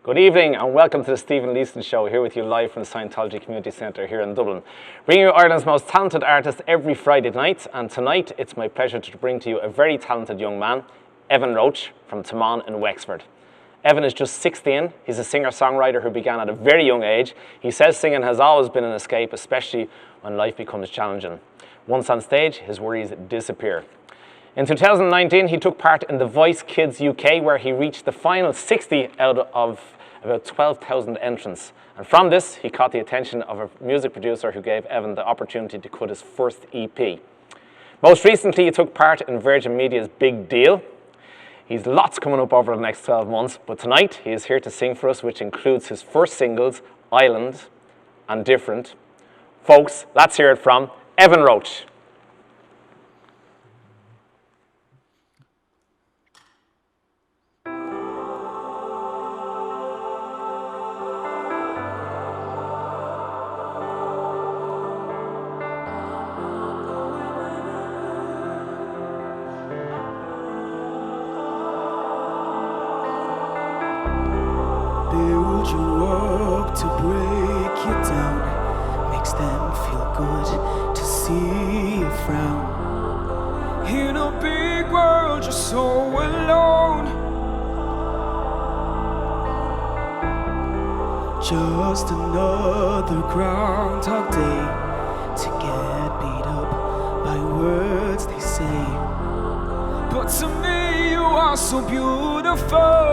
Good evening and welcome to the Stephen Leeson Show, here with you live from the Scientology Community Centre here in Dublin. Bringing you Ireland's most talented artist every Friday night, and tonight it's my pleasure to bring to you a very talented young man, Evan Roche from Taman in Wexford. Evan is just 16, he's a singer-songwriter who began at a very young age. He says singing has always been an escape, especially when life becomes challenging. Once on stage, his worries disappear. In 2019, he took part in The Voice Kids UK, where he reached the final 60 out of about 12,000 entrants. And from this, he caught the attention of a music producer who gave Evan the opportunity to cut his first EP. Most recently, he took part in Virgin Media's Big Deal. He's lots coming up over the next 12 months, but tonight he is here to sing for us, which includes his first singles, Island and Different. Folks, let's hear it from Evan Roche. Build you up to break you down, makes them feel good to see you frown. In a big world, you're so alone. Just another Groundhog Day to get beat up by words they say. But to me, you are so beautiful.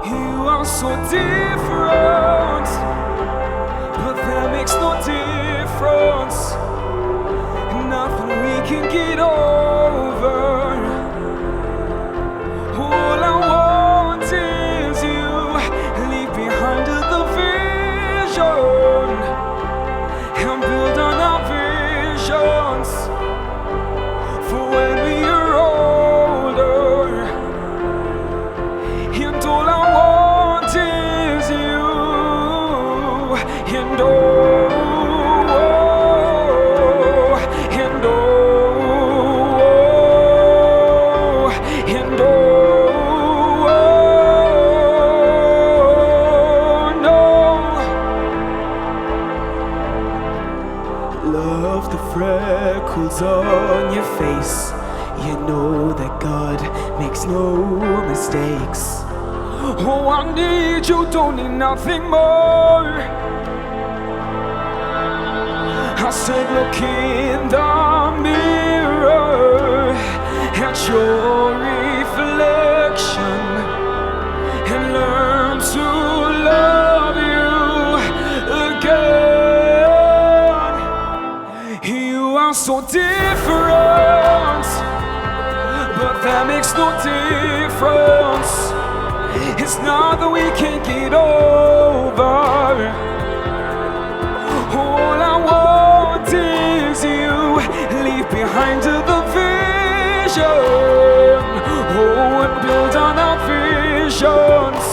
You are so different, but that makes no difference. Nothing we can get over. All I want is you. Leave behind the vision and build on our visions for when we are older. And all I want is you. And love the freckles on your face. You know that God makes no mistakes. Oh, I need you, don't need nothing more. I said, look in the mirror at your reflection and learn to love you again. You are so different, but that makes no difference. It's not that we can't get over. All I want is you. Leave behind the vision. Oh, and build on our visions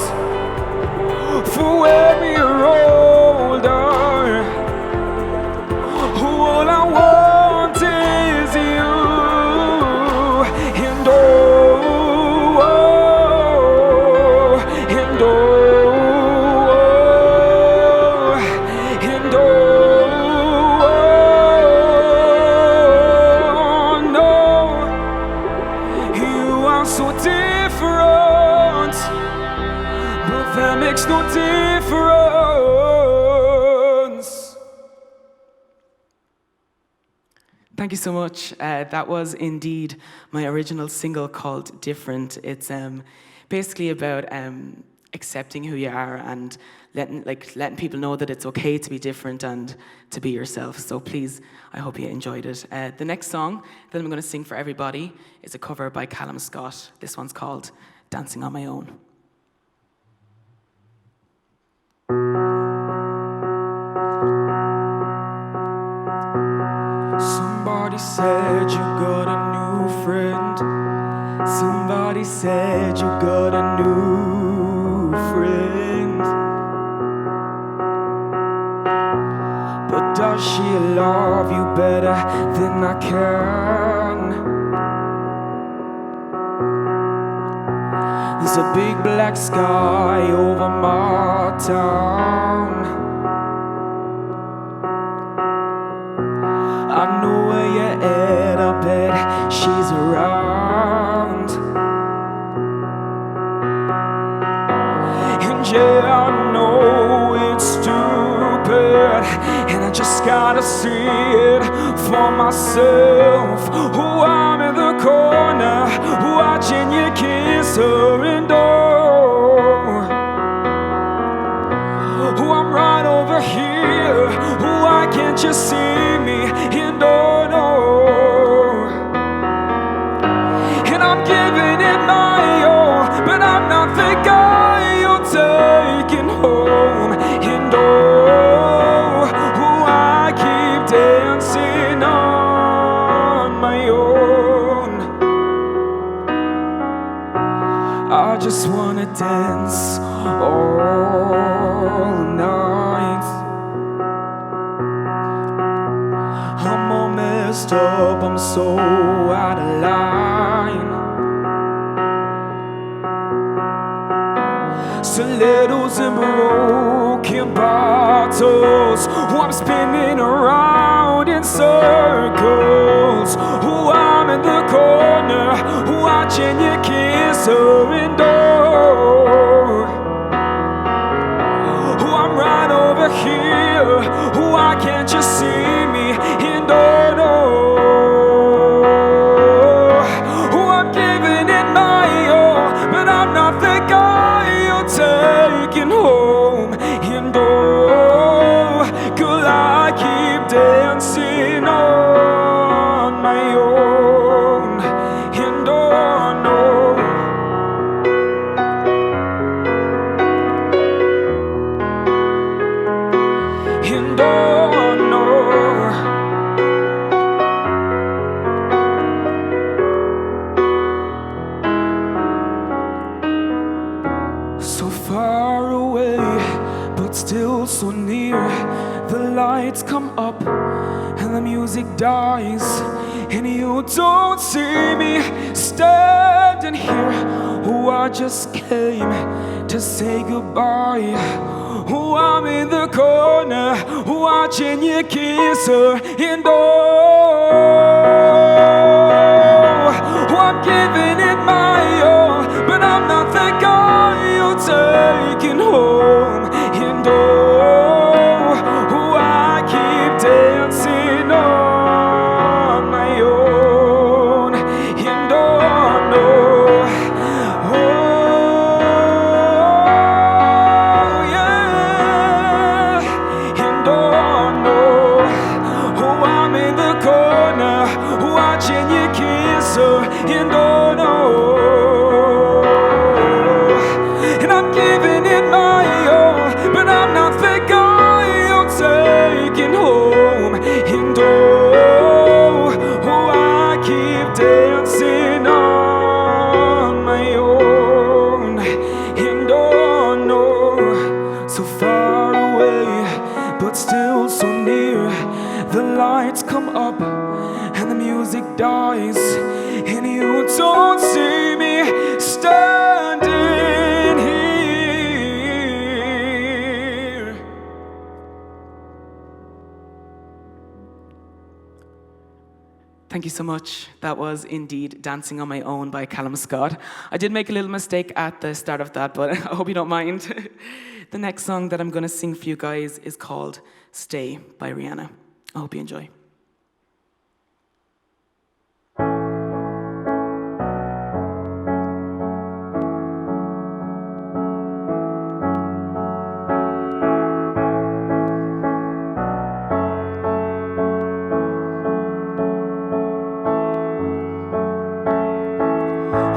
for when we are older. All I want is you. And so different, but that makes no difference. Thank you so much. That was indeed my original single called Different. It's basically about accepting who you are and letting people know that it's okay to be different and to be yourself. So please, I hope you enjoyed it. The next song that I'm going to sing for everybody is a cover by Callum Scott. This one's called Dancing on My Own. Somebody said you got a new friend. Somebody said you got a new friend. But does she love you better than I can? There's a big black sky over my town. I know where you're at, I bet she's around. And yeah, I know it's stupid, and I just gotta see it for myself. Oh, I'm in the corner, watching you kiss her and oh, I'm right over here. Why can't you see me? And oh no, and I'm giving it my all, but I'm not the guy you're taking home. And oh, I keep dancing on my own. I just wanna dance all night. I'm all messed up, I'm so out of line. Stilettos and broken bottles, I'm spinning around in circles. I'm in the corner, watching you kiss her and oh, I'm right over here. Why can't you see me? And oh no, I'm giving it my all, but I'm not the guy you're taking home. And oh, girl, I keep dancing on my own. And oh no, and oh no, so far away, but still so near. The lights come up and the music dies, and you don't see me standing here. Oh, I just came to say goodbye. Oh, I'm in the corner, watching you kiss her, and oh, I'm giving it my all, but I'm not the guy you're taking home. And oh, I keep dancing on my own. And oh no, oh yeah, and oh no, I'm in the corner, watching you kiss her, and oh no, and I'm giving it my all, but I'm not the guy you're taking home. And oh, I keep dancing on my own. And oh no, so far away, but still so near. The lights come up and the music dies, and you don't see me standing here. Thank you so much. That was indeed Dancing on My Own by Callum Scott. I did make a little mistake at the start of that, but I hope you don't mind. The next song that I'm going to sing for you guys is called Stay by Rihanna. I hope you enjoy.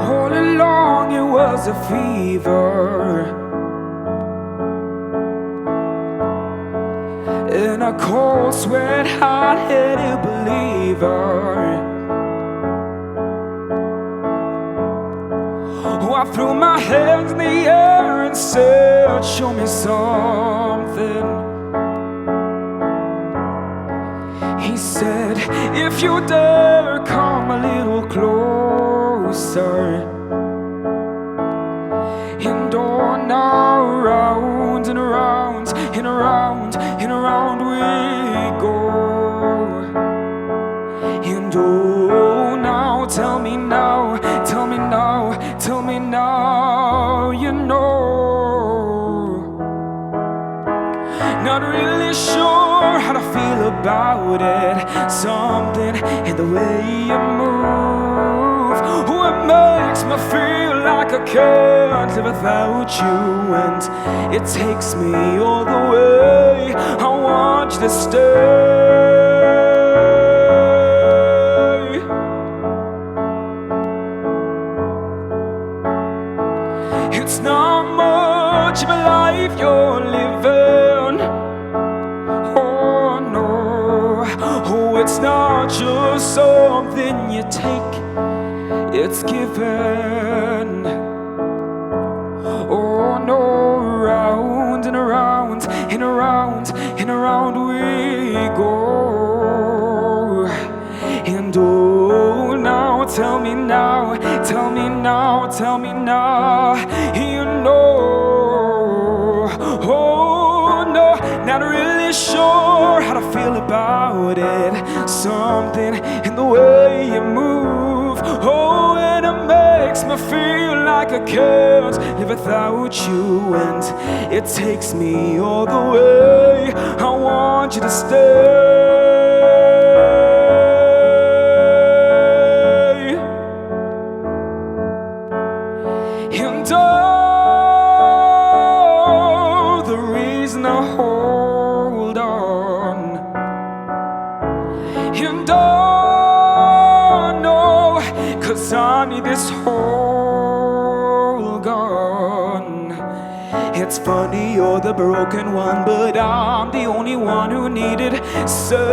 All along it was a fever, in a cold sweat, hot-headed believer. Oh, I threw my hands in the air and said, show me something. He said, if you dare come a little closer. And oh, now round and around, and around, and around we go. And oh, now tell me now, tell me now, tell me now, you know. Not really sure how to feel about it. Something in the way you move, oh, it makes me feel like I can't live without you. And it takes me all the way. I want you to stay. It's not much of a life you're living. Oh no, oh, it's not just something you take, it's given. Oh no, round and around, and around, and around we go. And oh, now tell me now, tell me now, tell me now, you know. Oh no, not really sure how to feel about it. Something in the way you move, oh, and it makes me feel like I can't live without you. And it takes me all the way. I want you to stay. And oh, the reason I hold on. And oh, no, 'cause I need this whole gone. It's funny you're the broken one, but I'm the only one who needed saving.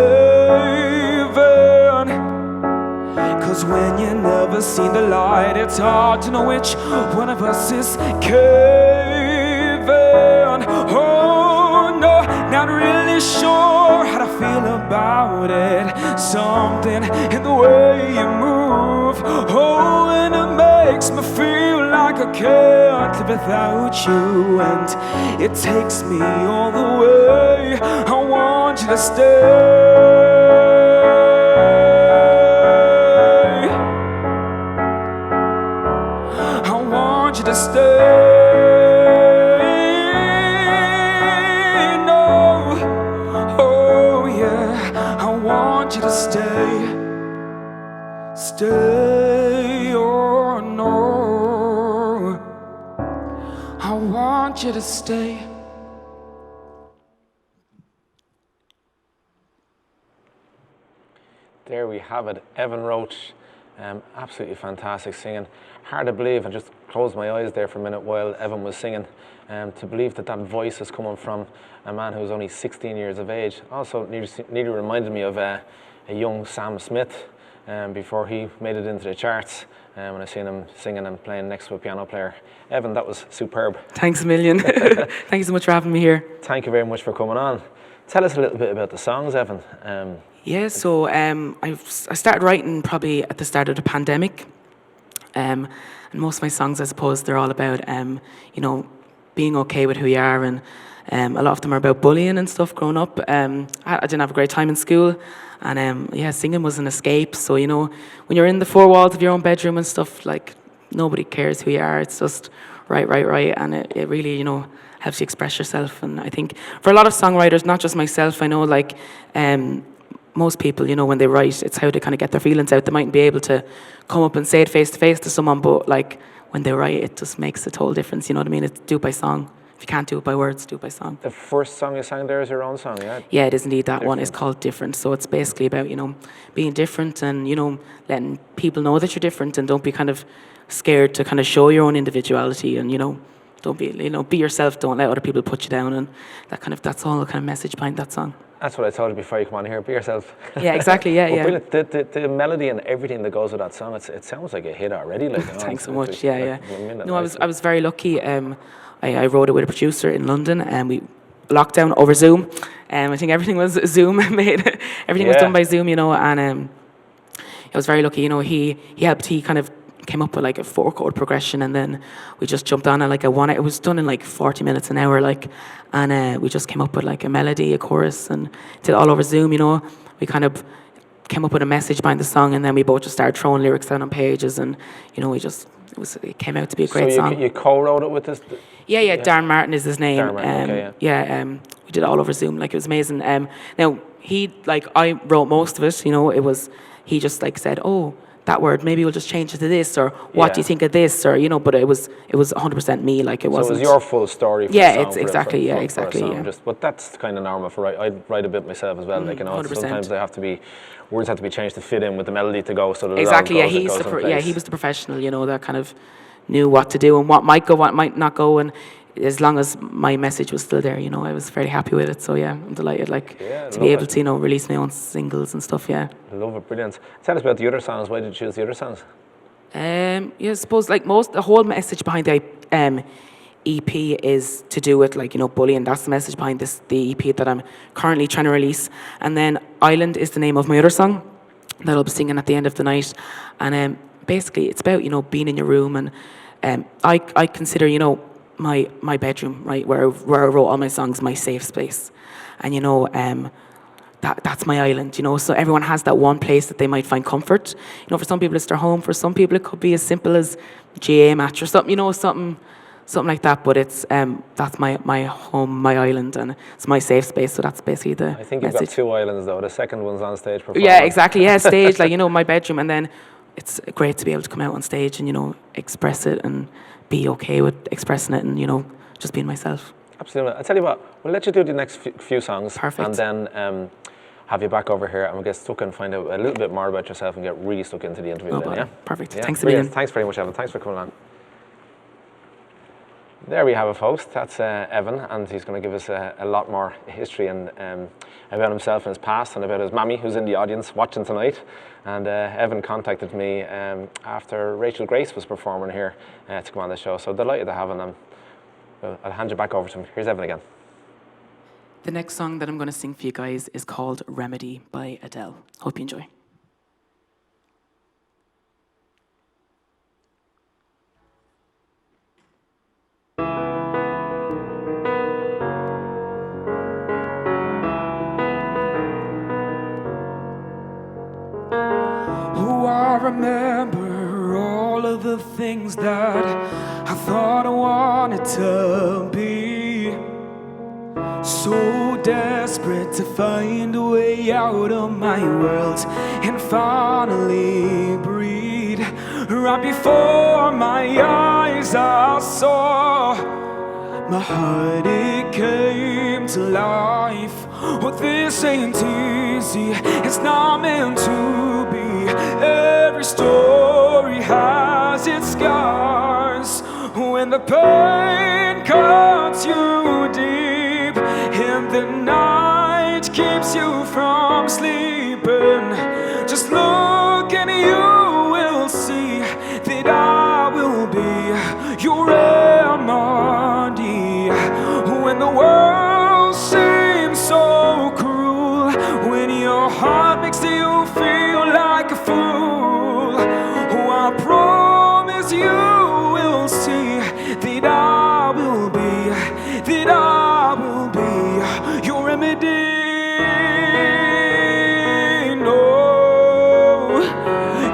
'Cause when you never seen the light, it's hard to know which one of us is caving. Oh no, not really sure how to feel about it. Something in the way you move, oh, and it makes me feel like I can't live without you. And it takes me all the way. I want you to stay. You to stay, no, oh yeah, I want you to stay, stay or no, I want you to stay. There we have it, Evan Roche. Absolutely fantastic singing. Hard to believe, I just closed my eyes there for a minute while Evan was singing, to believe that that voice is coming from a man who's only 16 years of age. Also nearly reminded me of a young Sam Smith before he made it into the charts, when I seen him singing and playing next to a piano player. Evan, that was superb. Thanks a million. Thank you so much for having me here. Thank you very much for coming on. Tell us a little bit about the songs, Evan. Yeah, so I started writing probably at the start of the pandemic, and most of my songs, I suppose, they're all about you know, being okay with who you are, and a lot of them are about bullying and stuff. Growing up, I didn't have a great time in school, and yeah, singing was an escape. So you know, when you're in the four walls of your own bedroom and stuff, like nobody cares who you are. It's just right, and it really, you know, helps you express yourself. And I think for a lot of songwriters, not just myself, I know like. Most people, you know, when they write, it's how they kind of get their feelings out. They mightn't be able to come up and say it face to face to someone, but like when they write, it just makes a total difference. You know what I mean? It's do it by song. If you can't do it by words, do it by song. The first song you sang there is your own song, yeah? Yeah, it is indeed. That one is called Different. So it's basically about, you know, being different and, you know, letting people know that you're different, and don't be kind of scared to kind of show your own individuality, and, you know, don't be, you know, be yourself. Don't let other people put you down, and that's all the kind of message behind that song. That's what I told you before you come on here. Be yourself. Yeah, exactly. Yeah, yeah. Brilliant. The melody and everything that goes with that song, it sounds like a hit already. Like, you know, Thanks so much. Yeah. No, I was very lucky. I wrote it with a producer in London, and we locked down over Zoom. I think everything was Zoom made. Everything was done by Zoom, you know. And I was very lucky. You know, he helped. He kind of came up with like a 4-chord progression, and then we just jumped on it like a one. It was done in like 40 minutes an hour, like, and we just came up with like a melody, a chorus, and did it all over Zoom. You know, we kind of came up with a message behind the song, and then we both just started throwing lyrics down on pages, and you know, it came out to be a great song. You co-wrote it with this? Yeah. Darren Martin is his name. Darren Martin, okay, we did it all over Zoom. Like, it was amazing. Now I wrote most of it. You know, he just like said, oh, that word, maybe we'll just change it to this, or what do you think of this, or you know. But it was 100% me. Like, it wasn't. So it was your full story. For yeah, the song, it's exactly. But that's kind of normal for I'd write a bit myself as well. Like, you know, 100%. sometimes words have to be changed to fit in with the melody to go. So that Exactly. he was the professional. You know, that kind of knew what to do and what might go, what might not go, and as long as my message was still there, you know, I was very happy with it. So yeah, I'm delighted, like, to be able to, you know, release my own singles and stuff. Yeah. I love it, brilliant. Tell us about the other songs. Why did you choose the other songs? Yeah, I suppose like the whole message behind the EP is to do with, like, you know, bullying. That's the message behind the EP that I'm currently trying to release. And then Island is the name of my other song that I'll be singing at the end of the night. And basically, it's about, you know, being in your room, and I consider, you know, my bedroom, right, where I wrote all my songs, my safe space, and you know, that's my island, you know. So everyone has that one place that they might find comfort. You know, for some people it's their home. For some people it could be as simple as GA match or something, you know, something like that. But it's that's my home, my island, and it's my safe space. So that's basically the I think message. You've got 2 islands though. The second one's on stage performing. Yeah, exactly. Yeah, stage, like, you know, my bedroom, and then it's great to be able to come out on stage and, you know, express it and be okay with expressing it, and, you know, just being myself. Absolutely. I'll tell you what, we'll let you do the next few songs. Perfect. And then have you back over here, and we'll get stuck and find out a little bit more about yourself and get really stuck into the interview. No, yeah? Perfect. Yeah? Thanks a million. Thanks very much, Evan. Thanks for coming on. There we have a host. That's Evan, and he's going to give us a lot more history and about himself and his past, and about his mammy, who's in the audience watching tonight. And Evan contacted me after Rachel Grace was performing here to come on the show. So delighted to have him. Well, I'll hand you back over to him. Here's Evan again. The next song that I'm going to sing for you guys is called Remedy by Adele. Hope you enjoy. I remember all of the things that I thought I wanted to be. So desperate to find a way out of my world and finally breathe. Right before my eyes I saw my heart, it came to life. Oh, this ain't easy, it's not meant to be. Every story has its scars. When the pain cuts you deep and the night keeps you from sleeping, just look and you will see that I will be your remedy. When the world seems so cruel, when your heart makes you feel like a fool, oh, I promise you will see that I will be your remedy. No,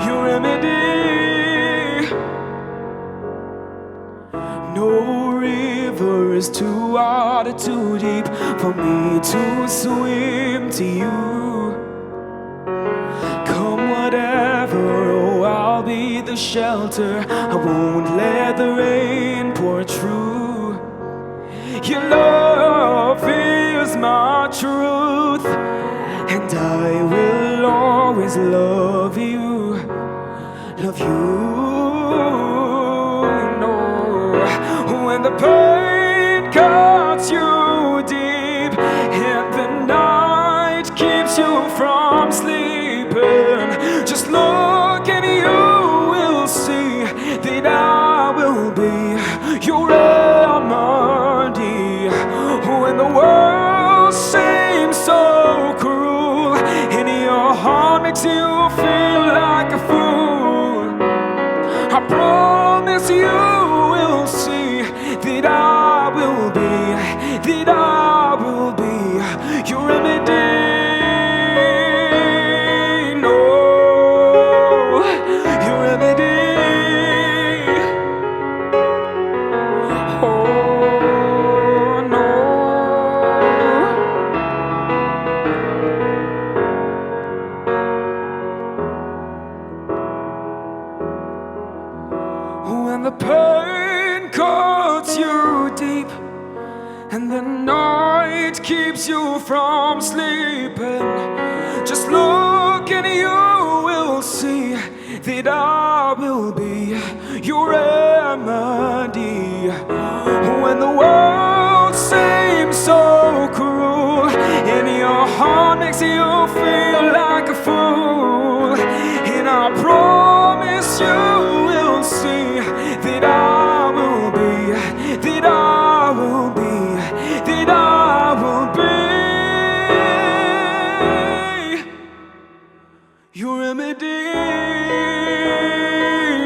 your remedy. No river is too wide or too deep for me to swim to you. Come whatever, oh, I'll be the shelter. I won't let the rain pour through. Your love is my truth, and I will always love you. Love you. No, when the pain cuts you deep and the night keeps you from sleeping, just look and you will see that I will be your remedy. When the world seems so cruel and your heart makes you feel like a fool, I and the night keeps you from sleeping. Just look and you will see that I will be your remedy. When the world seems so cruel and your heart makes you feel like a fool, and I promise you will see that I will be, that I will be, that I will be your remedy.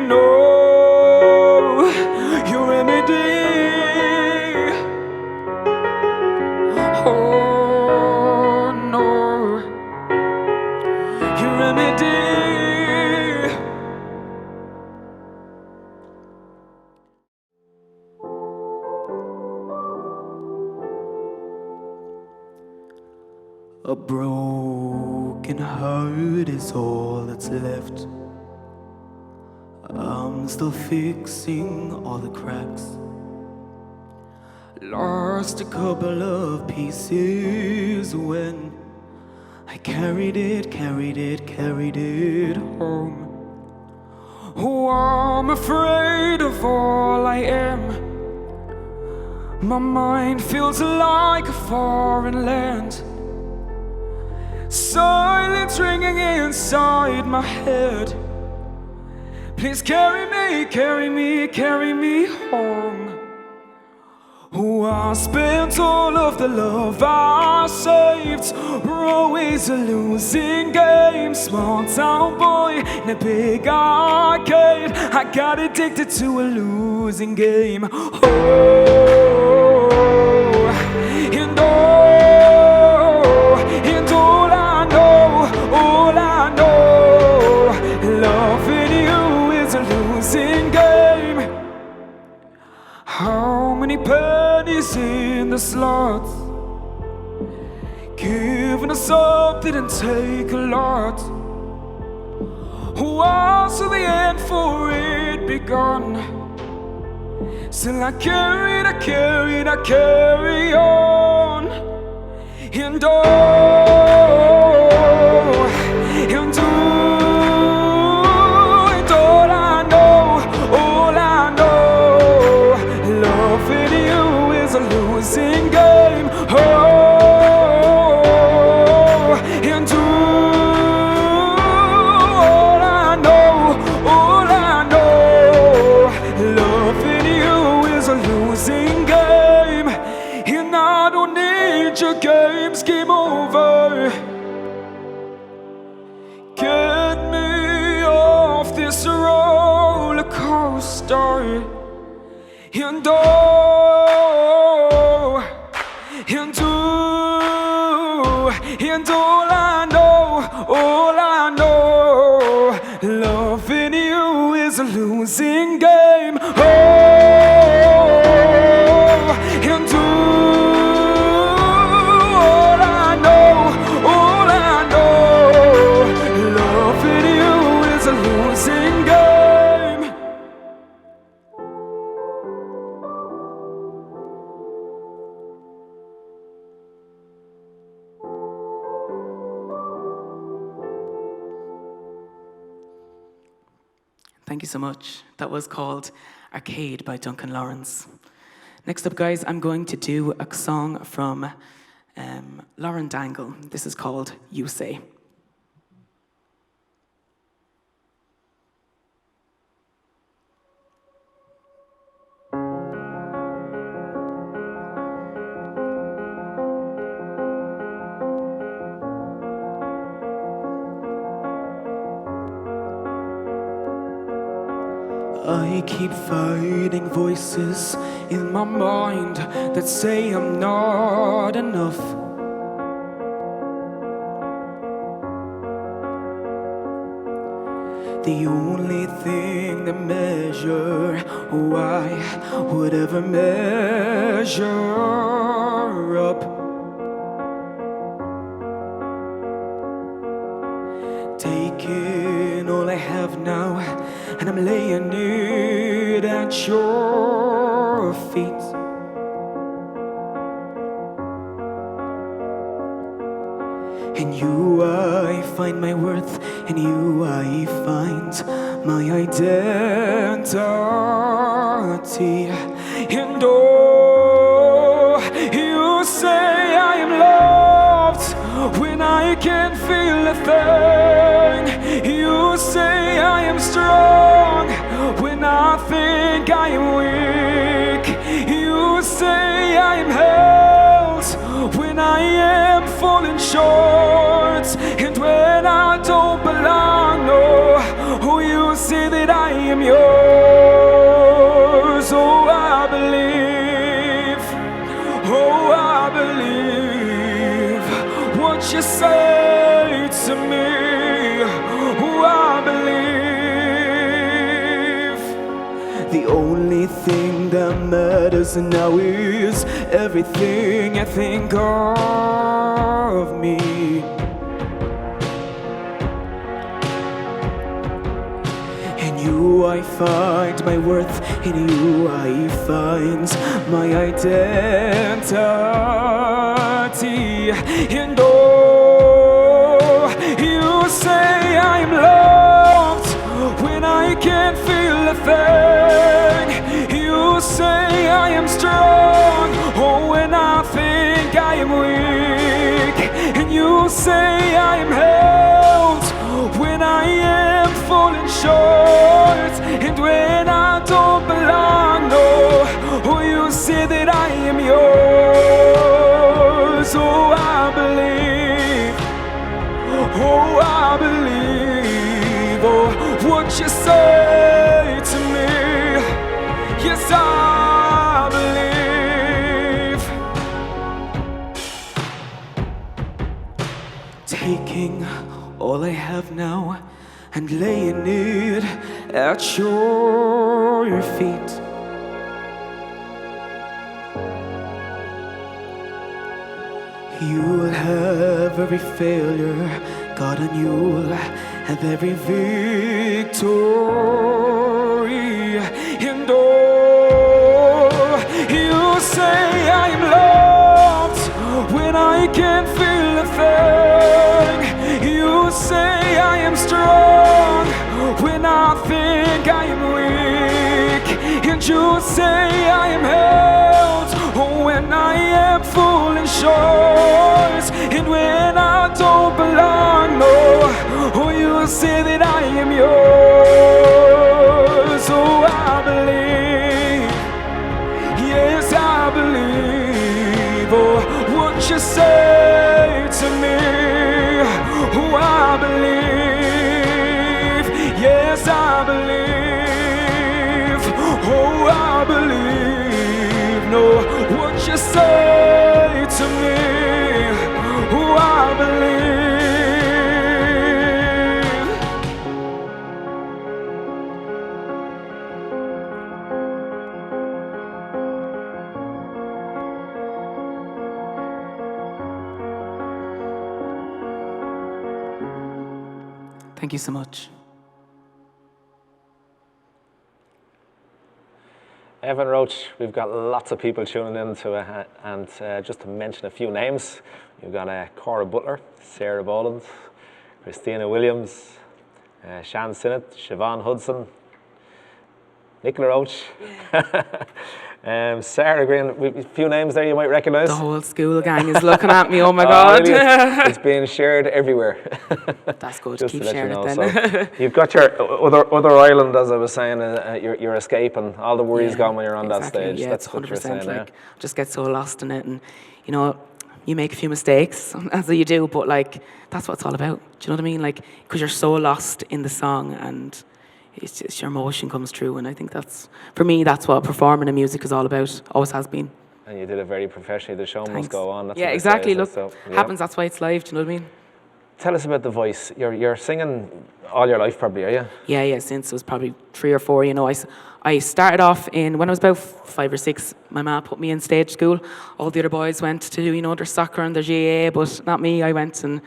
No, your remedy. Oh no, your remedy. A broken heart is all that's left. I'm still fixing all the cracks. Lost a couple of pieces when I carried it home. Oh, I'm afraid of all I am. My mind feels like a foreign land. Silence ringing inside my head. Please carry me, carry me, carry me home. Oh, I spent all of the love I saved. We're always a losing game. Small town boy in a big arcade. I got addicted to a losing game. Oh, and all I know, loving you is a losing game. How many pennies in the slots? Giving us up didn't take a lot. Why so the end for it begun? Still I carry on. And all I know, loving you is a losing game. Oh, and all I know, loving you is a losing game. And I don't need your games, game over. Get me off this roller coaster. And all I know, loving you is a losing game. Oh, and all I know, loving you is a losing game. Thank you so much. That was called Arcade by Duncan Lawrence. Next up, guys, I'm going to do a song from Lauren Dangle. This is called You Say. I keep fighting voices in my mind that say I'm not enough. The only thing that measure why would ever measure up. Taking all I have now, and I'm laying it at your feet. In you I find my worth, in you I find my identity. And oh, you say I am loved when I can't feel a thing. You say I am strong when I think I am weak. You say I am held when I am falling short, and when I don't belong, no. Oh, you say that I am yours. Oh, I believe. Oh, I believe what you say to me. Oh, I believe. The only thing that matters now is everything I think of me. In you I find my worth, in you I find my identity. And oh, you say I am loved when I can't feel a thing. You say I am strong, oh, when I think I am weak. And you say I am held when I am falling short, and when I don't belong, no. Oh, you say that I am yours. Oh, I believe. Oh, I believe. Oh, what you say to me. Yes, I believe. Taking all I have now and laying it at your feet. You'll have every failure, God, and you'll have every victory. And oh, you say I am loved when I can't feel a thing. You say I am strong when I think I am weak. And you say I am held when I am falling short, and when I don't belong, no. Oh, you say that I am yours. Oh, I believe. Yes, I believe. Oh, what you say to me. Oh, I believe. Yes, I believe. Oh, I believe. No, what you say to me. Oh, I believe. Thank you so much. Evan Roche, we've got lots of people tuning in to and just to mention a few names, you've got Cora Butler, Sarah Boland, Christina Williams, Shan Sinnott, Siobhan Hudson, Nicola Roche, Sarah Green. A few names there you might recognise. The whole school gang is looking at me, oh my God. Really? It's being shared everywhere. That's good, Just keep to let sharing you know. it then. So you've got your other island, as I was saying, your escape, and all the worries gone when you're on exactly. that stage. Yeah, That's it's what 100%. you're saying, Like, just get so lost in it, and you know, you make a few mistakes, as you do, but like, that's what it's all about. Do you know what I mean? Like, because you're so lost in the song, and it's just your emotion comes through, and I think that's, for me, that's what performing in music is all about, always has been. And you did it very professionally. The show must go on. That's yeah, what exactly. Say, Look, so, yeah. happens, that's why it's live, do you know what I mean? Tell us about the voice. You're singing all your life, probably, are you? Yeah, since it was probably 3 or 4, you know. I started off when I was about 5 or 6, my ma put me in stage school. All the other boys went to do, their soccer and their GAA, but not me. I went and,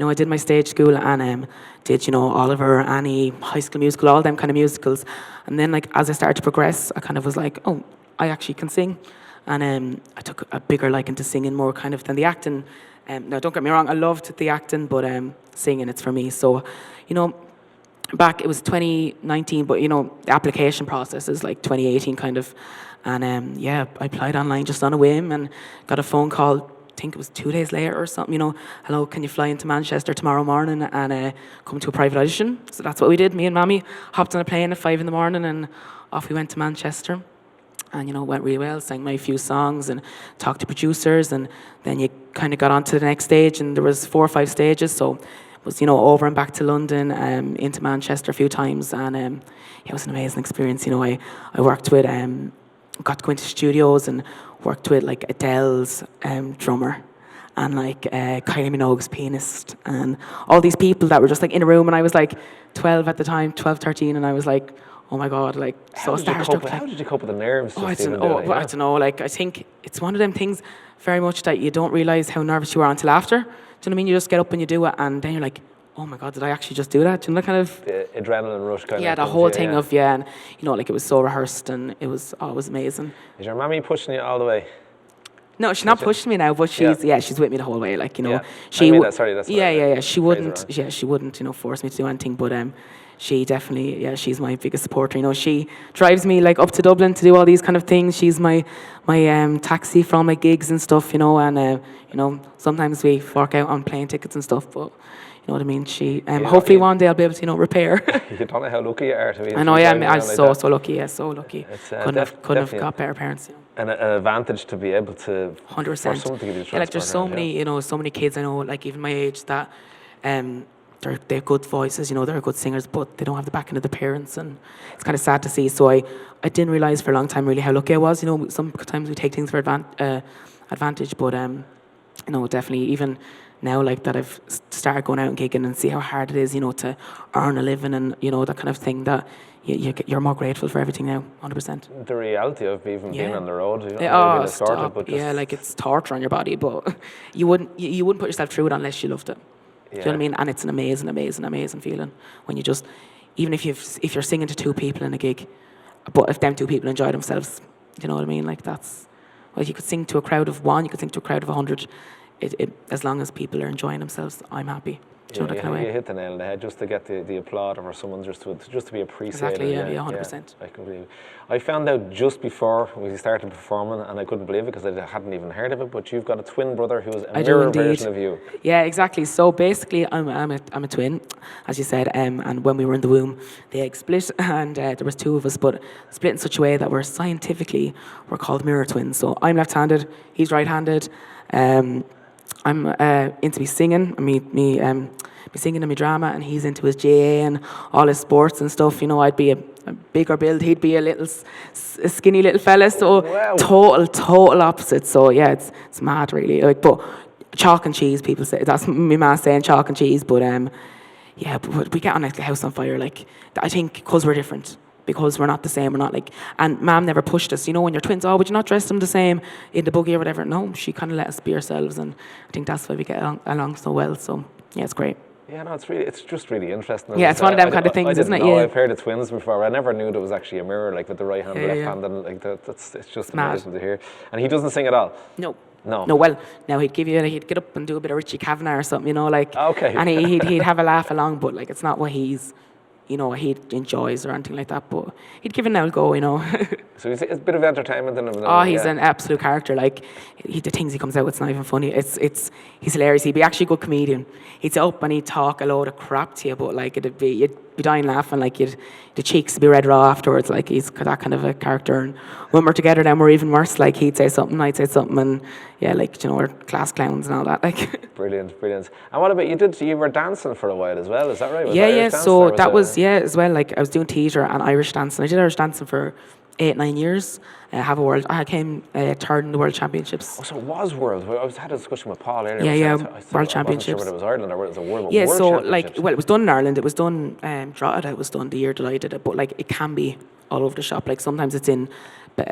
I did my stage school and did, Oliver, Annie, High School Musical, all them kind of musicals. And then, like, as I started to progress, I kind of was like, oh, I actually can sing. And I took a bigger liking to singing more kind of than the acting. Now, don't get me wrong, I loved the acting, but singing, it's for me. So, you know, back, it was 2019, but, you know, the application process is like 2018 kind of. And yeah, I applied online just on a whim and got a phone call, I think it was 2 days later or something, you know, hello, can you fly into Manchester tomorrow morning and come to a private audition? So that's what we did. Me and Mammy hopped on a plane at 5 in the morning and off we went to Manchester. And, you know, it went really well, sang my few songs and talked to producers, and then you kind of got on to the next stage, and there was 4 or 5 stages, so it was, you know, over and back to London, into Manchester a few times, and it was an amazing experience. You know, I worked with, got to go into studios and worked with, like, Adele's drummer, and, like, Kylie Minogue's pianist, and all these people that were just, like, in a room, and I was, like, 12 at the time, 12, 13, and I was, like, oh my God, like, so starstruck. How did you cope with the nerves? I don't know. Like, I think it's one of them things very much that you don't realise how nervous you are until after. Do you know what I mean? You just get up and you do it, and then you're like, oh my God, did I actually just do that? Do you know, that kind of... The adrenaline rush kind of... Yeah, the whole thing of, and, you know, like, it was so rehearsed, and it was amazing. Is your mammy pushing you all the way? No, she's not pushing me now, but she's she's with me the whole way. Like, you know, she. She wouldn't, you know, force me to do anything. But she definitely, she's my biggest supporter. You know, she drives me, like, up to Dublin to do all these kind of things. She's my taxi for all my gigs and stuff. You know, and you know, sometimes we fork out on plane tickets and stuff. But you know what I mean. She hopefully one day I'll be able to, you know, repair. You don't know how lucky you are to be. I know, yeah, I'm so lucky. Yeah, so lucky. Couldn't have got better parents. You know. An advantage to be able to 100%. For someone to give you the like, there's so many, you know, so many kids I know, like, even my age, that they're good voices, you know, they're good singers, but they don't have the backing of the parents, and it's kind of sad to see. So I didn't realise for a long time really how lucky I was. You know, sometimes we take things for advantage, but you know, definitely even now, like, that I've started going out and gigging and see how hard it is, you know, to earn a living and, you know, that kind of thing, that you're more grateful for everything now, 100%. The reality of even being on the road, you know, stop. But like, it's torture on your body, but you wouldn't put yourself through it unless you loved it. Do you know what I mean? And it's an amazing, amazing, amazing feeling when you just, even if you're singing to 2 people in a gig, but if them 2 people enjoy themselves, do you know what I mean? Like, that's, well, you could sing to a crowd of 1, you could sing to a crowd of 100. As long as people are enjoying themselves, I'm happy. Do you know that kind of way? You hit the nail on the head, just to get the applaud or someone just to be appreciated. Exactly, 100%. I can believe it. I found out just before we started performing, and I couldn't believe it because I hadn't even heard of it, but you've got a twin brother who is a mirror version of you. Yeah, exactly. So basically, I'm a twin, as you said, and when we were in the womb, the egg split, and there was 2 of us, but split in such a way that we're called mirror twins. So I'm left-handed, he's right-handed. I'm into me singing, me singing and me drama, and he's into his GA and all his sports and stuff. You know, I'd be a bigger build, he'd be a skinny little fella. So wow. total opposite. So yeah, it's mad really. Like, but chalk and cheese, people say, that's my ma saying chalk and cheese. But but we get on like the house on fire. Like, I think because we're different. Because we're not the same, we're not like, and Mom never pushed us. You know, when you're twins, would you not dress them the same in the buggy or whatever? No, she kind of let us be ourselves, and I think that's why we get along so well. So yeah, it's great. Yeah, no, it's just really interesting. Yeah, it's one of them kind of things, isn't it? Yeah. I've heard of twins before. I never knew there was actually a mirror, like with the right hand, left hand, and like it's just amazing to hear. And he doesn't sing at all. No. Well, now he'd get up and do a bit of Richie Kavanagh or something, you know, like. Okay. And he'd have a laugh along, but like, it's not what he's, you know, he enjoys or anything like that, but he'd give it an old go, you know. So it's a bit of entertainment in him. He's an absolute character. Like, the things he comes out with, it's not even funny. He's hilarious. He'd be actually a good comedian. He'd sit up and he'd talk a load of crap to you, but like, you'd be dying laughing. Like, the cheeks would be red raw afterwards. Like, he's that kind of a character. And when we're together, then we're even worse. Like, he'd say something, I'd say something, and yeah, like, you know, we're class clowns and all that. Like, brilliant. And what about you were dancing for a while as well? Is that right? So that was as well. Like, I was doing theatre and Irish dancing. I did Irish dancing for 8-9 years. I came 3rd in the World Championships. Oh, so it was World. I had a discussion with Paul earlier. World Championships. I wasn't sure whether it was Ireland or whether it was a World Championships. It was done in Ireland. It was done, Drogheda, it was done the year that I did it. But like, it can be all over the shop. Like, sometimes it's in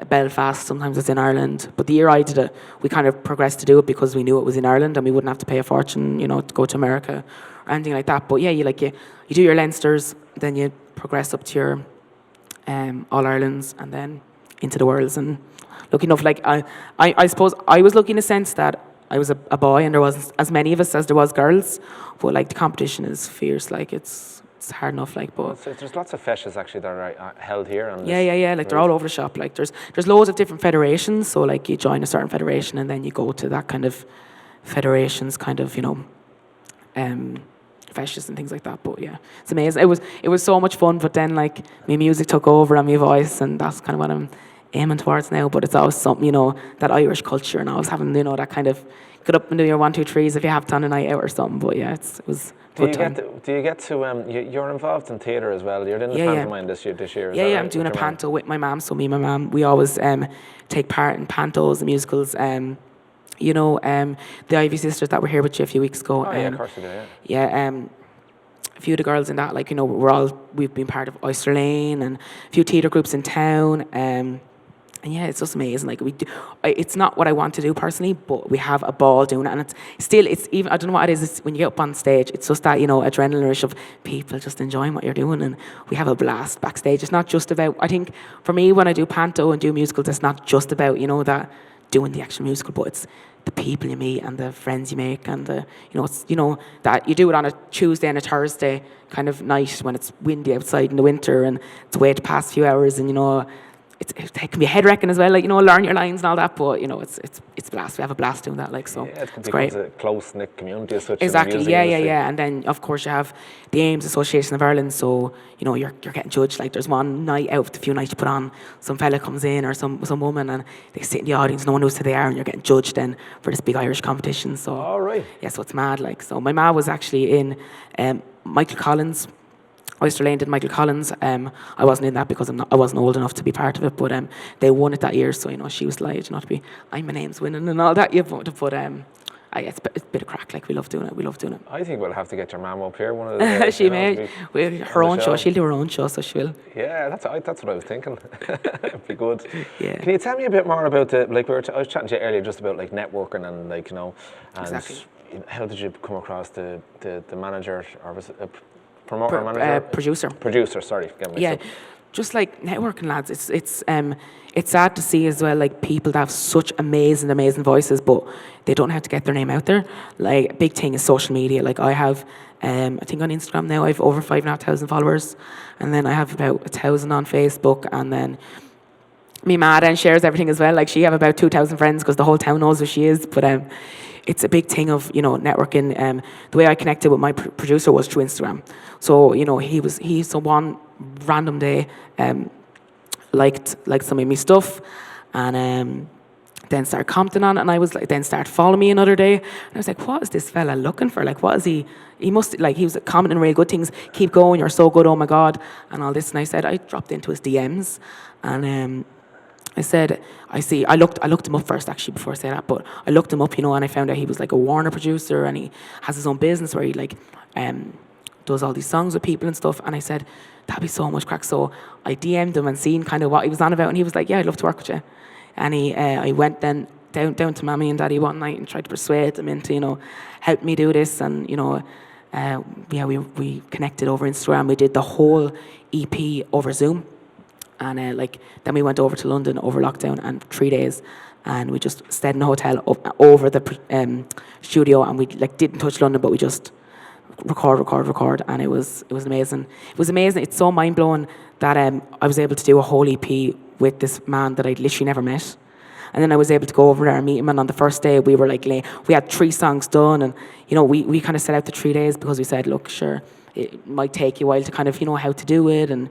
Belfast, sometimes it's in Ireland. But the year I did it, we kind of progressed to do it because we knew it was in Ireland and we wouldn't have to pay a fortune, you know, to go to America or anything like that. But yeah, you do your Leinsters, then you progress up to your All Irelands and then into the Worlds. And lucky enough, like, I suppose I was lucky in a sense that I was a boy and there wasn't as many of us as there was girls, but like the competition is fierce. Like it's hard enough. Like, but There's lots of feshes actually that are held here. And yeah. Like they're all over the shop. Like there's loads of different federations. So like you join a certain federation and then you go to that kind of federations, kind of feshes and things like that. But yeah, it's amazing. It was so much fun. But then like my music took over and my voice, and that's kind of what I'm aiming towards now. But it's always something, that Irish culture, and always having that kind of get up and do your 1, 2, 3s if you have to on a night out or something. But yeah, it was. Do you get to you're involved in theatre as well? You're in the pantomime this year. Yeah, I'm doing a panto with my mum. So me and my mum, we always take part in pantos and musicals. The Ivy Sisters that were here with you a few weeks ago. Oh yeah, of course you do. Yeah. A few of the girls in that, like we've been part of Oyster Lane and a few theatre groups in town. And yeah, it's just amazing. Like it's not what I want to do personally, but we have a ball doing it, and it's even, I don't know what it is. It's when you get up on stage, it's just that adrenaline rush of people just enjoying what you're doing, and we have a blast backstage. It's not just about. I think for me, when I do panto and do musicals, it's not just about that doing the actual musical, but it's the people you meet and the friends you make, and it's that you do it on a Tuesday and a Thursday kind of night when it's windy outside in the winter, and it's a way to pass a few hours, and it can be head wrecking as well, like learn your lines and all that. But it's blast. We have a blast doing that, like, so. Yeah, it's great. It's a close knit community as such. Exactly. Yeah. And then of course you have the Ames Association of Ireland. So you're getting judged. Like there's one night out of the few nights you put on, some fella comes in or some woman and they sit in the audience. No one knows who they are, and you're getting judged then for this big Irish competition. So. All right. Yeah. So it's mad. Like, so my ma was actually in Michael Collins. Oyster Lane did Michael Collins. I wasn't in that because I wasn't old enough to be part of it, but they won it that year, so she was delighted to be. My name's winning and all that. Yeah, but it's a bit of crack. Like we love doing it. I think we'll have to get your mum up here one of the days. She may. Her own show. She'll do her own show, so she will. Yeah, that's what I was thinking. It'd be good. Yeah. Can you tell me a bit more about I was chatting to you earlier just about like networking and and exactly. How did you come across the manager, or was it promoter, manager? Producer, sorry. Yeah, just like networking, lads. It's sad to see as well, like people that have such amazing voices, but they don't know how to get their name out there. Like a big thing is social media. Like I have, I think on Instagram now I have over 5,500 followers, and then I have about 1,000 on Facebook, and then me ma then shares everything as well. Like she have about 2,000 friends because the whole town knows who she is. But it's a big thing of networking. The way I connected with my producer was through Instagram. So so one random day liked some of my stuff, and then started commenting on it, and I was like, then started following me another day, and I was like, what is this fella looking for? Like, what is he? He must, like, he was commenting real good things. Keep going, you're so good. Oh my God, and all this. And I dropped into his DMs, and I said, I looked him up first, actually, before I say that, but I looked him up, and I found out he was like a Warner producer, and he has his own business where he does all these songs with people and stuff. And I said, that'd be so much crack. So I DM'd him and seen kind of what he was on about, and he was like, yeah, I'd love to work with you. And I went then down to Mammy and Daddy one night and tried to persuade them into, help me do this. And, we connected over Instagram. We did the whole EP over Zoom. And then we went over to London over lockdown, and 3 days, and we just stayed in a hotel over the studio, and we didn't touch London, but we just record, and it was amazing. It was amazing. It's so mind blowing that I was able to do a whole EP with this man that I'd literally never met, and then I was able to go over there and meet him. And on the first day, we were we had 3 songs done, and we kind of set out the 3 days because we said, look, sure, it might take you a while to kind of how to do it, and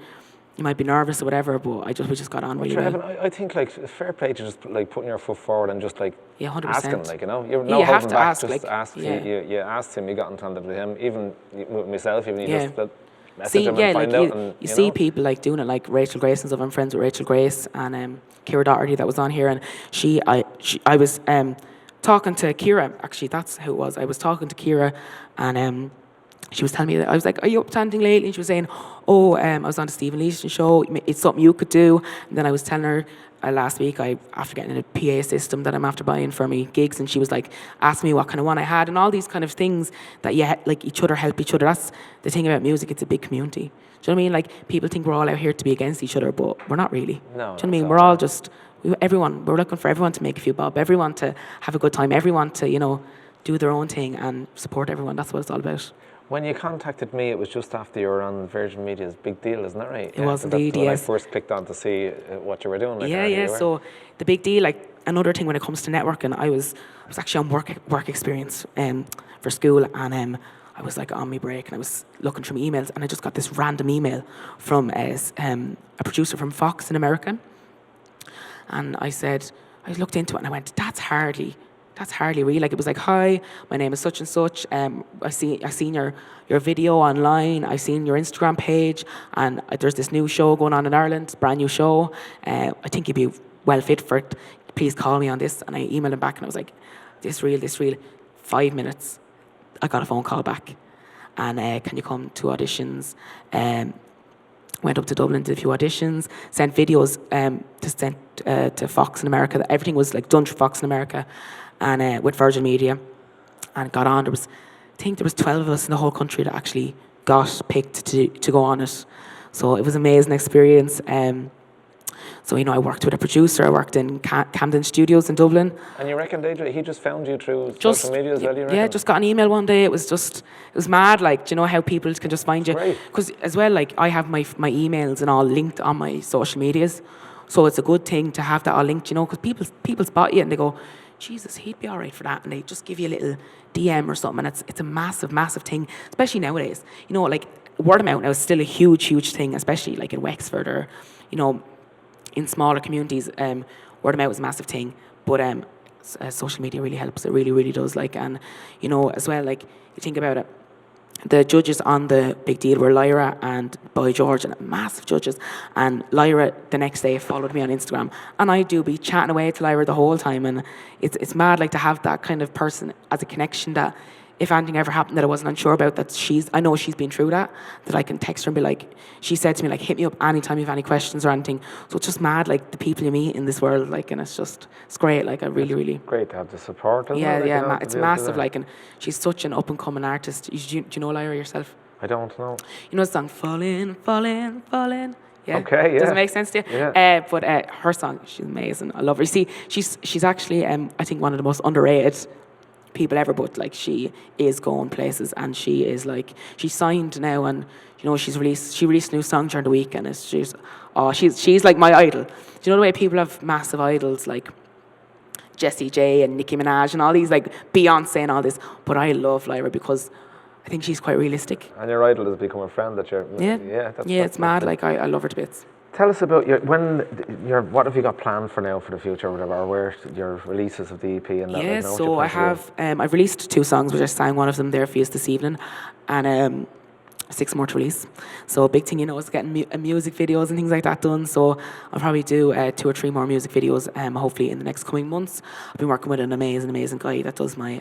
you might be nervous or whatever, but we just got on really well. I think fair play to just putting your foot forward and just 100%. Asking, you're you have to back, ask. Just ask. Yeah. You asked him, you got in contact with him, even with myself, even you yeah. just message him and find out. And, you see people doing it, like Rachel Grace and stuff. I'm friends with Rachel Grace and Ciara Doherty that was on here, and I was talking to Ciara. Actually, that's who it was. I was talking to Ciara, and she was telling me that I was like, are you up to anything lately? And she was saying, I was on the Stephen Leeson Show. It's something you could do. And then I was telling her last week, after getting a PA system that I'm after buying for me gigs, and she was like, asking me what kind of one I had, and all these kind of things that like each other help each other. That's the thing about music, it's a big community. Do you know what I mean? Like, people think we're all out here to be against each other, but we're not really. No. Do you know what I mean? We're all just, we're looking for everyone to make a few bob, everyone to have a good time, everyone to, you know, do their own thing and support everyone. That's what it's all about. When you contacted me, it was just after you were on Virgin Media's Big Deal, isn't that right? It was indeed, when yes. I first clicked on to see what you were doing. Like, yeah. So the Big Deal, like, another thing when it comes to networking, I was actually on work experience for school, and I was like on my break, and I was looking through my emails, and I just got this random email from a producer from Fox in America, and I looked into it, and I went, that's hardly real. Like, it was like, hi, my name is such and such. I seen your video online. I seen your Instagram page, and there's this new show going on in Ireland, brand new show. I think you'd be well fit for it. Please call me on this. And I emailed him back, and I was like, this real. 5 minutes, I got a phone call back, and can you come to auditions? Went up to Dublin, did a few auditions, sent videos to Fox in America. Everything was like done through Fox in America, and with Virgin Media, and got on. I think there was 12 of us in the whole country that actually got picked to go on it. So it was an amazing experience. So, you know, I worked with a producer. I worked in Camden Studios in Dublin. And you reckon he just found you through social media as well, you reckon? Yeah, just got an email one day. It was mad. Like, do you know how people can just find you? Because as well, like, I have my emails and all linked on my social medias. So it's a good thing to have that all linked, you know, because people spot you and they go, Jesus, he'd be all right for that. And they just give you a little DM or something. And it's a massive, massive thing, especially nowadays. You know, like, word of mouth now is still a huge, huge thing, especially like in Wexford or, you know, in smaller communities. Word of mouth is a massive thing. But social media really helps. It really, really does. Like, and, you know, as well, like, you think about it, the judges on the Big Deal were Liara and Boy George, and massive judges. And Liara, the next day, followed me on Instagram, and I do be chatting away to Liara the whole time. And it's mad, like, to have that kind of person as a connection, that if anything ever happened that I wasn't unsure about, that I know she's been through that I can text her and be like, she said to me, like, hit me up anytime you have any questions or anything. So it's just mad, like, the people you meet in this world, like, and it's great. Like, I really great to have the support. Yeah, it? yeah, it's massive. Like, and she's such an up and coming artist. Do you know Liara yourself? I don't know. You know the song Falling, Falling, Falling? Yeah. Okay, yeah. Does it make sense to you? Yeah. But her song, she's amazing. I love her. You see, she's actually I think one of the most underrated people ever, but like, she is going places, and she is like, she's signed now, and, you know, she released a new song during the week, and she's like my idol. Do you know the way people have massive idols like Jessie J and Nicki Minaj and all these, like Beyonce and all this? But I love Liara because I think she's quite realistic. And your idol has become a friend that you're... It's mad. Like, I love her to bits. Tell us about what have you got planned for now for the future, or whatever, or where your releases of the EP and that? Yeah, so I have, I've released 2 songs, which I sang one of them there for you this evening, and 6 more to release. So a big thing, you know, is getting music videos and things like that done. So I'll probably do 2 or 3 more music videos, hopefully in the next coming months. I've been working with an amazing guy that does my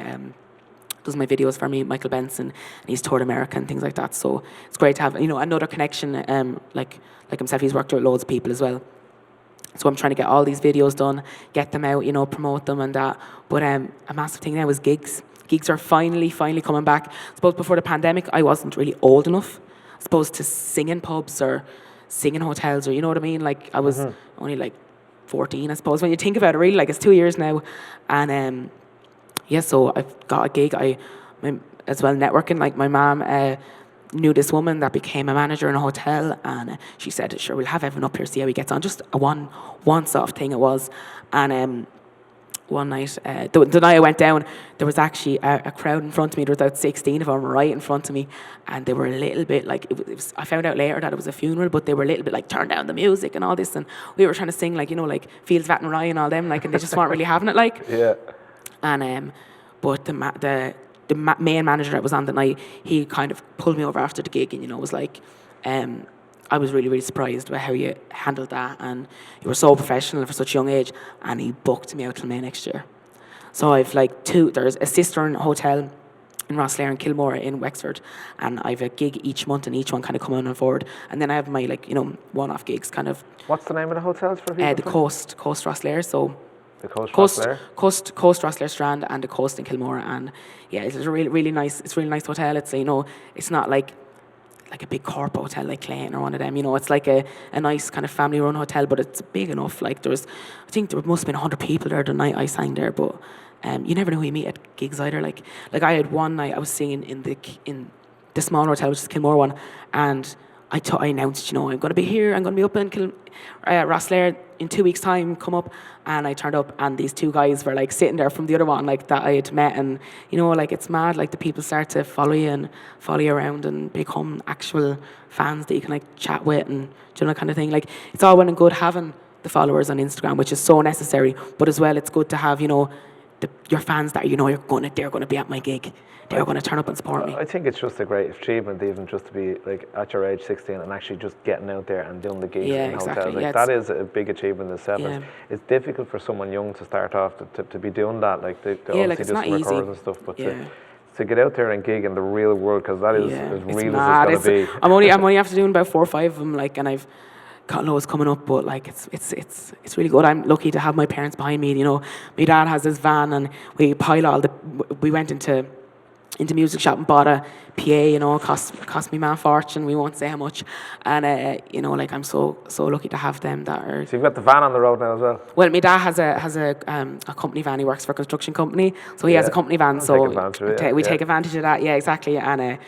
videos for me, Michael Benson, and he's toured America and things like that. So it's great to have, you know, another connection, like himself. He's worked with loads of people as well. So I'm trying to get all these videos done, get them out, you know, promote them and that. But a massive thing now is gigs. Gigs are finally coming back. I suppose before the pandemic, I wasn't really old enough, I suppose, to sing in pubs or sing in hotels, or, you know what I mean? Like, I was only like 14, I suppose, when you think about it, really. Like, it's 2 years now. And so I've got a gig. As well, networking. Like, my mum knew this woman that became a manager in a hotel, and she said, sure, we'll have everyone up here, see how he gets on. Just a once-off thing it was. And one night, the night I went down, there was actually a crowd in front of me. There was about 16 of them right in front of me, and they were a little bit like, it was, I found out later that it was a funeral, but they were a little bit like, turn down the music and all this, and we were trying to sing, like, you know, like Fields, Vat and Rye and all them, like, and they just weren't really having it, like. Yeah. And but the main manager that was on the night, he kind of pulled me over after the gig, and, you know, was like, I was really surprised by how you handled that, and you were so professional for such a young age, and he booked me out till May next year. So I've like there's a sister in a hotel Rosslare and Kilmore in Wexford, and I have a gig each month, and each one kind of coming on forward. And then I have my one-off gigs, kind of. What's the name of the hotels for people? The Coast Rosslare. So the Coast Rosslare? Coast Rosslare Strand and the Coast in Kilmore, and yeah, it's a really nice. It's a really nice hotel. It's it's not like a big corporate hotel like Clayton or one of them. It's like a nice kind of family-run hotel, but it's big enough. Like I think there must have been 100 people there the night I sang there, but. You never know who you meet at gigs either. Like I had one night I was singing in the small hotel, which is the Kilmore one, and I announced, I'm going to be here. I'm going to be up in Rosslare in 2 weeks' time. Come up, and I turned up, and these two guys were like sitting there from the other one, like that I had met, and like it's mad. Like the people start to follow you around and become actual fans that you can like chat with and that kind of thing. Like it's all well and good having the followers on Instagram, which is so necessary, but as well it's good to have your fans that they're going to be at my gig, they're going to turn up and support me. I think it's just a great achievement, even just to be like at your age 16 and actually just getting out there and doing the gigs in hotels. Like that is a big achievement in itself. Yeah. It's difficult for someone young to start off to be doing that. Like they obviously just record and stuff, but to get out there and gig in the real world, because that is as real as it's going to be. I'm only after doing about 4 or 5 of them, like, and I've got loads coming up, but like it's really good. I'm lucky to have my parents behind me. My dad has his van, and we went into music shop and bought a PA. Cost me man fortune. We won't say how much, and I'm so lucky to have them that are. So you've got the van on the road now as well. Well, my dad has a company van. He works for a construction company, so he has a company van. So we take advantage of that. Yeah, exactly, and.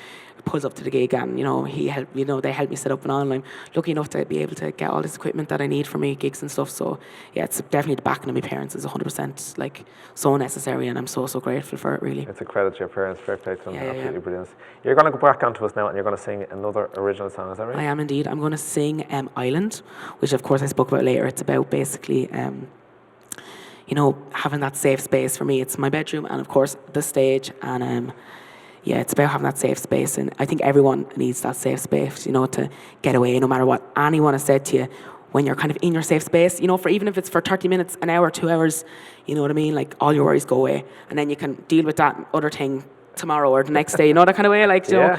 Pulls up to the gig, and they help me set up and all, and I'm lucky enough to be able to get all this equipment that I need for my gigs and stuff. So yeah, it's definitely the backing of my parents is 100% like so necessary, and I'm so grateful for it, really. It's a credit to your parents. Fair play to them. Absolutely brilliant. You're going to go back onto us now, and you're going to sing another original song, is that right? I am indeed. I'm going to sing Island, which of course I spoke about later. It's about basically having that safe space. For me, it's my bedroom and of course the stage, and it's about having that safe space, and I think everyone needs that safe space, to get away, no matter what anyone has said to you. When you're kind of in your safe space, for even if it's for 30 minutes, an hour, 2 hours, you know what I mean? Like all your worries go away, and then you can deal with that other thing tomorrow or the next day, that kind of way, like, So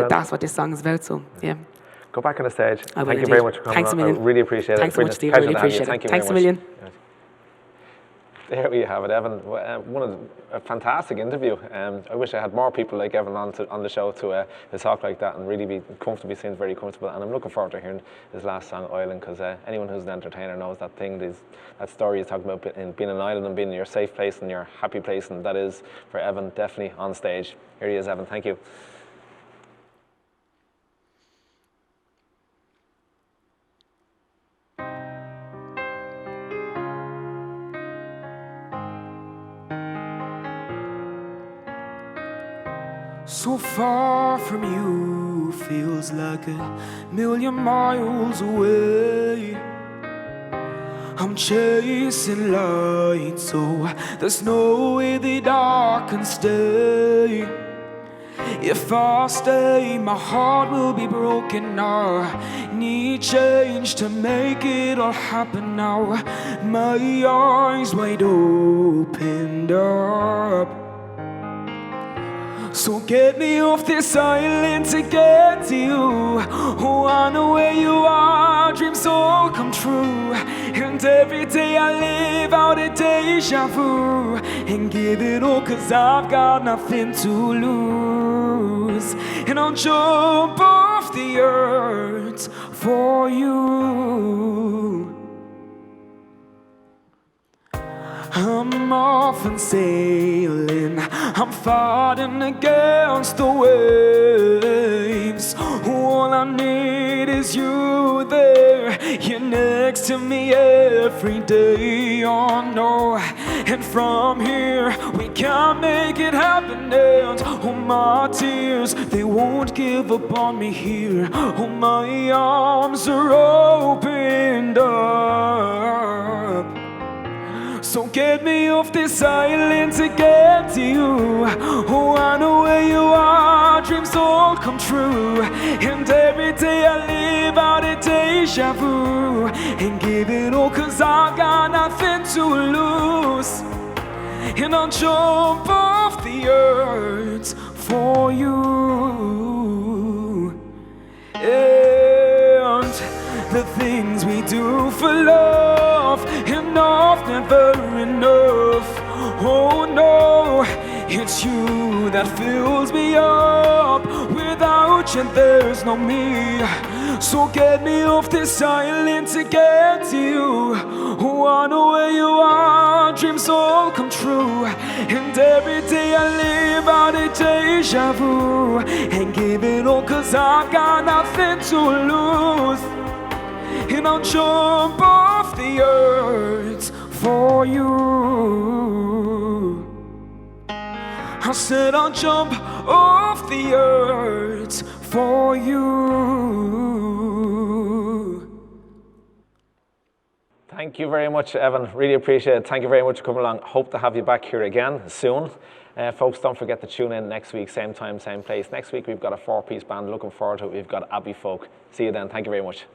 that's what this song is about. So yeah. Go back on the stage. Thank you very much for coming. Thanks a million. I really appreciate it. Thanks so much, Steve. I really appreciate it. Thank you Thanks very a much. million. There we have it, Evan. A fantastic interview. I wish I had more people like Evan on the show to talk like that and really be comfortable. He seems very comfortable, and I'm looking forward to hearing his last song, Island, because anyone who's an entertainer knows that that story he's talking about in being an island and being in your safe place and your happy place, and that is for Evan definitely on stage. Here he is, Evan. Thank you. So far from you feels like 1,000,000 miles away. I'm chasing light, so there's no way that I can stay. If I stay, my heart will be broken. I need change to make it all happen now. My eyes wide opened up. So get me off this island to get to you. Oh, I know where you are, dreams all come true. And every day I live out a deja vu and give it all, 'cause I've got nothing to lose. And I'll jump off the earth for you. I'm off and sailing, I'm fighting against the waves. All I need is you there, you're next to me every day, oh no. And from here we can make it happen, and oh, my tears, they won't give up on me here. Oh, my arms are opened up. So get me off this island to get to you. Oh, I know where you are, dreams all come true. And every day I live out a deja vu and give it all, 'cause I got nothing to lose. And I'll jump off the earth for you. And the things we do for love, enough, never enough. Oh no, it's you that fills me up. Without you there's no me. So get me off this island to get to you. I know where you are, dreams all come true. And every day I live out a deja vu. And give it all cause I've got nothing to lose. And I'll jump off the earth for you. I said I'll jump off the earth for you. Thank you very much, Evan. Really appreciate it. Thank you very much for coming along. Hope to have you back here again soon. Folks, don't forget to tune in next week, same time, same place. Next week we've got a 4-piece band. Looking forward to it. We've got Abbey Folk. See you then. Thank you very much.